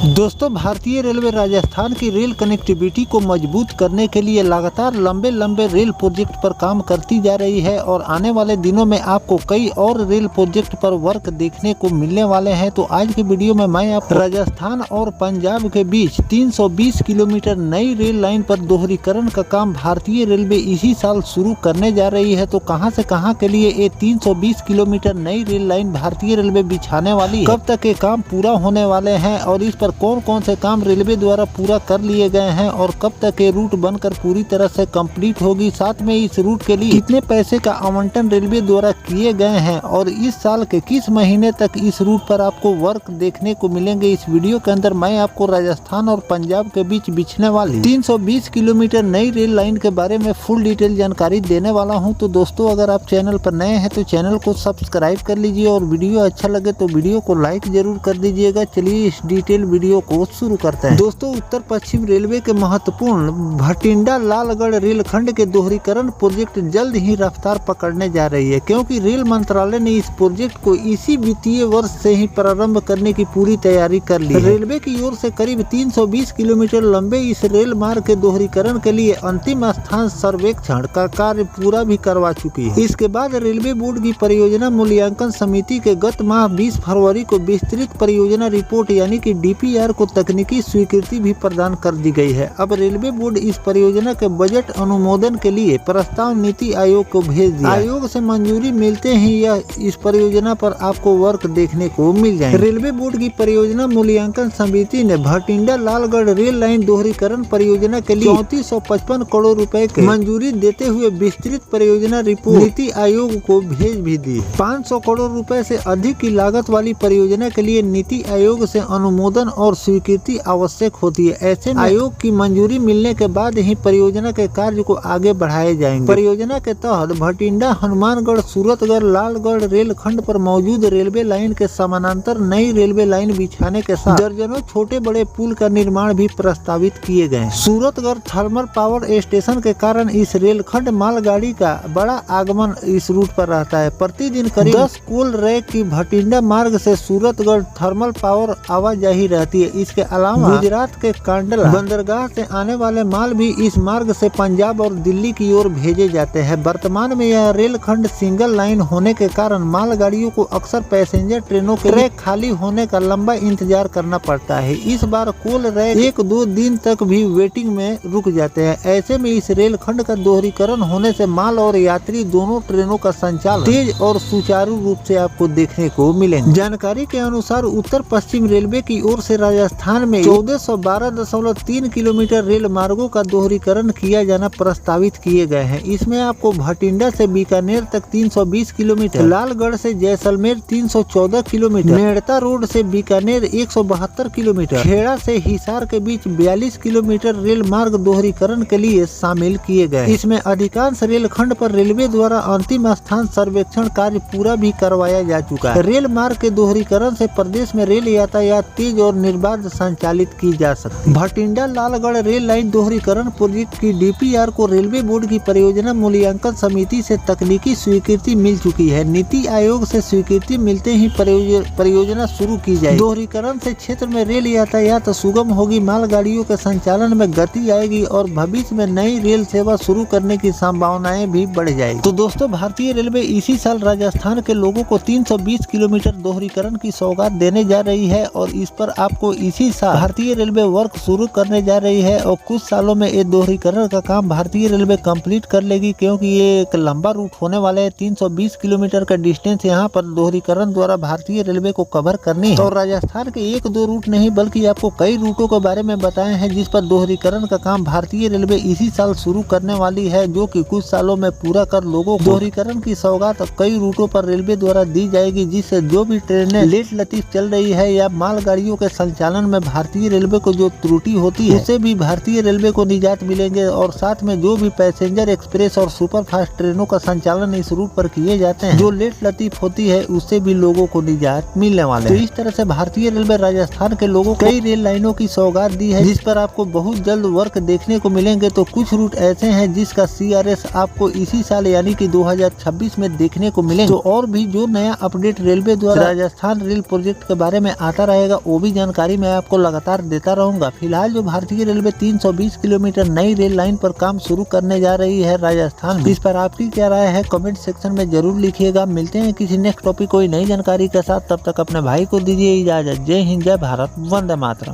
दोस्तों, भारतीय रेलवे राजस्थान की रेल कनेक्टिविटी को मजबूत करने के लिए लगातार लंबे रेल प्रोजेक्ट पर काम करती जा रही है और आने वाले दिनों में आपको कई और रेल प्रोजेक्ट पर वर्क देखने को मिलने वाले हैं। तो आज की वीडियो में मैं आपको राजस्थान और पंजाब के बीच 320 किलोमीटर नई रेल लाइन पर दोहरीकरण का काम भारतीय रेलवे इसी साल शुरू करने जा रही है। तो कहां से कहां के लिए ये 320 किलोमीटर नई रेल लाइन भारतीय रेलवे बिछाने वाली है, कब तक ये काम पूरा होने वाले हैं और इस पर कौन कौन से काम रेलवे द्वारा पूरा कर लिए गए हैं और कब तक ये रूट बनकर पूरी तरह से कंप्लीट होगी, साथ में इस रूट के लिए कितने पैसे का आवंटन रेलवे द्वारा किए गए हैं और इस साल के किस महीने तक इस रूट पर आपको वर्क देखने को मिलेंगे। इस वीडियो के अंदर मैं आपको राजस्थान और पंजाब के बीच बिछने वाली 320 किलोमीटर नई रेल लाइन के बारे में फुल डिटेल जानकारी देने वाला हूं। तो दोस्तों, अगर आप चैनल पर नए हैं तो चैनल को सब्सक्राइब कर लीजिए और वीडियो अच्छा लगे तो वीडियो को लाइक जरूर कर दीजिएगा। चलिए इस डिटेल वीडियो को शुरू करते हैं। दोस्तों, उत्तर पश्चिम रेलवे के महत्वपूर्ण भटिंडा लालगढ़ रेलखंड के दोहरीकरण प्रोजेक्ट जल्द ही रफ्तार पकड़ने जा रही है, क्योंकि रेल मंत्रालय ने इस प्रोजेक्ट को इसी वित्तीय वर्ष से ही प्रारंभ करने की पूरी तैयारी कर ली है। रेलवे की ओर से करीब 320 किलोमीटर लंबे इस रेल मार्ग के दोहरीकरण के लिए अंतिम स्थान सर्वेक्षण का कार्य पूरा भी करवा चुकी है। इसके बाद रेलवे बोर्ड की परियोजना मूल्यांकन समिति के गत माह 20 फरवरी को विस्तृत परियोजना रिपोर्ट यानी कि DPR को तकनीकी स्वीकृति भी प्रदान कर दी गई है। अब रेलवे बोर्ड इस परियोजना के बजट अनुमोदन के लिए प्रस्ताव नीति आयोग को भेज दिया। आयोग से मंजूरी मिलते ही यह इस परियोजना पर आपको वर्क देखने को मिल जाएंगे। रेलवे बोर्ड की परियोजना मूल्यांकन समिति ने भटिंडा लालगढ़ रेल लाइन दोहरीकरण परियोजना के लिए 3455 करोड़ रुपए की मंजूरी देते हुए विस्तृत परियोजना रिपोर्ट नीति आयोग को भेज भी दी। 500 करोड़ रुपए से अधिक की लागत वाली परियोजना के लिए नीति आयोग से अनुमोदन और स्वीकृति आवश्यक होती है। ऐसे में आयोग की मंजूरी मिलने के बाद ही परियोजना के कार्य को आगे बढ़ाए जाएंगे। परियोजना के तहत भटिंडा हनुमानगढ़ सूरतगढ़ लालगढ़ रेल खंड पर मौजूद रेलवे लाइन के समानांतर नई रेलवे लाइन बिछाने के साथ दर्जनों छोटे बड़े पुल का निर्माण भी प्रस्तावित किए गए। सूरतगढ़ थर्मल पावर स्टेशन के कारण इस रेलखंड मालगाड़ी का बड़ा आगमन इस रूट पर रहता है। प्रतिदिन करीब 10 कोल रैक की भटिंडा मार्ग से सूरतगढ़ थर्मल पावर आवाजाही रहती है। इसके अलावा गुजरात के कांडला बंदरगाह से आने वाले माल भी इस मार्ग से पंजाब और दिल्ली की ओर भेजे जाते हैं। वर्तमान में यह रेलखंड सिंगल लाइन होने के कारण मालगाड़ियों को अक्सर पैसेंजर ट्रेनों के ट्रैक खाली होने का लंबा इंतजार करना पड़ता है। इस बार कोल रैक 1-2 दिन तक भी वेटिंग में रुक जाते हैं। ऐसे में इस रेलखंड का दोहरीकरण होने से माल और यात्री दोनों ट्रेनों का संचालन तेज और सुचारू रूप से आपको देखने को मिलेंगे। जानकारी के अनुसार उत्तर पश्चिम रेलवे की ओर से राजस्थान में 1412.3 किलोमीटर रेल मार्गों का दोहरीकरण किया जाना प्रस्तावित किए गए हैं। इसमें आपको भटिंडा से बीकानेर तक 320 किलोमीटर, लालगढ़ से जैसलमेर 314 किलोमीटर, मेड़ता रोड से बीकानेर 172 किलोमीटर, खेड़ा से हिसार के बीच 42 किलोमीटर रेल मार्ग दोहरीकरण के लिए शामिल किए गए। इसमें अधिकांश रेल खंड पर रेलवे द्वारा अंतिम स्थान सर्वेक्षण कार्य पूरा भी करवाया जा चुका है। रेल मार्ग के दोहरीकरण से प्रदेश में रेल यातायात तेज और निर्बाध संचालित की जा सकती है। भटिंडा लालगढ़ रेल लाइन दोहरीकरण प्रोजेक्ट की DPR को रेलवे बोर्ड की परियोजना मूल्यांकन समिति से तकनीकी स्वीकृति मिल चुकी है। नीति आयोग से स्वीकृति मिलते ही परियोजना शुरू की जाएगी। दोहरीकरण से क्षेत्र में रेल यातायात सुगम होगी, मालगाड़ियों के संचालन में गति आएगी और भविष्य में नई रेल सेवा शुरू करने की संभावनाएं भी बढ़ जाएगी। तो दोस्तों, भारतीय रेलवे इसी साल राजस्थान के लोगों को 320 किलोमीटर दोहरीकरण की सौगात देने जा रही है और इस पर आपको इसी साल भारतीय रेलवे वर्क शुरू करने जा रही है और कुछ सालों में ये दोहरीकरण का काम भारतीय रेलवे कंप्लीट कर लेगी, क्योंकि ये एक लंबा रूट होने वाला है। 320 किलोमीटर का डिस्टेंस यहाँ पर दोहरीकरण द्वारा भारतीय रेलवे को कवर करनी है और राजस्थान के 1-2 रूट नहीं बल्कि आपको कई रूटों के बारे में बताए हैं जिस पर दोहरीकरण का काम भारतीय रेलवे इसी साल शुरू करने वाली है, जो कि कुछ सालों में पूरा कर लोगों को दोहरीकरण की सौगात कई रूटों पर रेलवे द्वारा दी जाएगी, जिससे जो भी ट्रेनें लेट लतीफ चल रही है या मालगाड़ियों के संचालन में भारतीय रेलवे को जो त्रुटि होती है उससे भी भारतीय रेलवे को निजात मिलेंगे और साथ में जो भी पैसेंजर एक्सप्रेस और सुपरफास्ट ट्रेनों का संचालन इस रूट पर किए जाते हैं जो लेट लतीफ होती है उससे भी लोगों को निजात मिलने वाले हैं। तो इस तरह से भारतीय रेलवे राजस्थान के लोगों को कई रेल लाइनों की सौगात दी है जिस पर आपको बहुत जल्द वर्क देखने को मिलेंगे। तो कुछ रूट ऐसे हैं जिसका CRS आपको इसी साल यानी कि 2026 में देखने को मिलेंगे। तो और भी जो नया अपडेट रेलवे द्वारा राजस्थान रेल प्रोजेक्ट के बारे में आता रहेगा वो भी जानकारी जानकारी मैं आपको लगातार देता रहूंगा। फिलहाल जो भारतीय रेलवे 320 किलोमीटर नई रेल लाइन पर काम शुरू करने जा रही है राजस्थान में, इस पर आपकी क्या राय है कमेंट सेक्शन में जरूर लिखिएगा। मिलते हैं किसी नेक्स्ट टॉपिक कोई नई जानकारी के साथ, तब तक अपने भाई को दीजिए इजाजत। जय हिंद, जय भारत, वंदे मातरम।